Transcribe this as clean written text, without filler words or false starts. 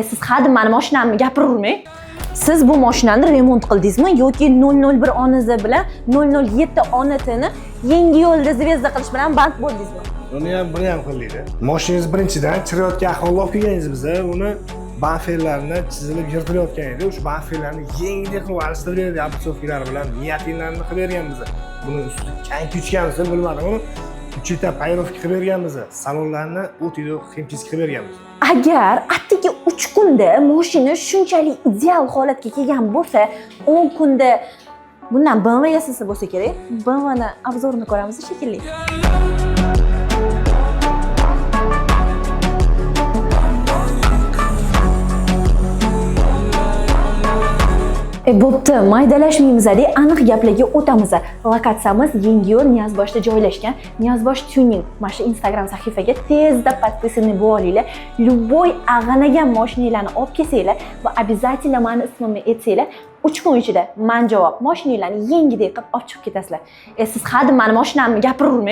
Siz hadeb mani mashinamni gapiravermang. Siz bu mashinani remont qildingizmi yoki 001 ONZ bilan 007 ONTni yangi yo'lda zvezda qilish bilan band bo'ldingizmi? Buni ham qildingda. Mashinangiz birinchidan chirayotgan ahvolga olib kelganingiz biza uni banferlarni chizilib yirtilayotgan edi. O'sha banferlarni yengil qilib alishtirib apsofkalar bilan niyatinlarni qilib berganmiz. Buni usti kang kuchganmiz, bilmadim uni. Uchita payrovka qilib berganmiz. Salonlarni o'tida ximchis qilib berganmiz. Agar atigi 3 kunda mashina shunchalik ideal holatga kelgan bo'lsa, 10 kunda bundan BMW yasasa bo'lsa kerak. BMWni obzorini ko'ramiz shekilli. Bo'pti, maydalashmaymiz-da, aniq gaplarga o'tamiz. Lokatsiyamiz Yangiyo'l Niyozboshda joylashgan. Niyozbosh Tuning. Mana shu Instagram sahifaga tezda podpisanniy bo'linglar. Любой ag'anagan mashinalarni olib kelsanglar va обязательно meni ismimni aytsanglar, 3 kun ichida men javob mashinalarni yengidek qilib olib chiqib ketasizlar. Siz hadeb meni mashinamni gapiravermang.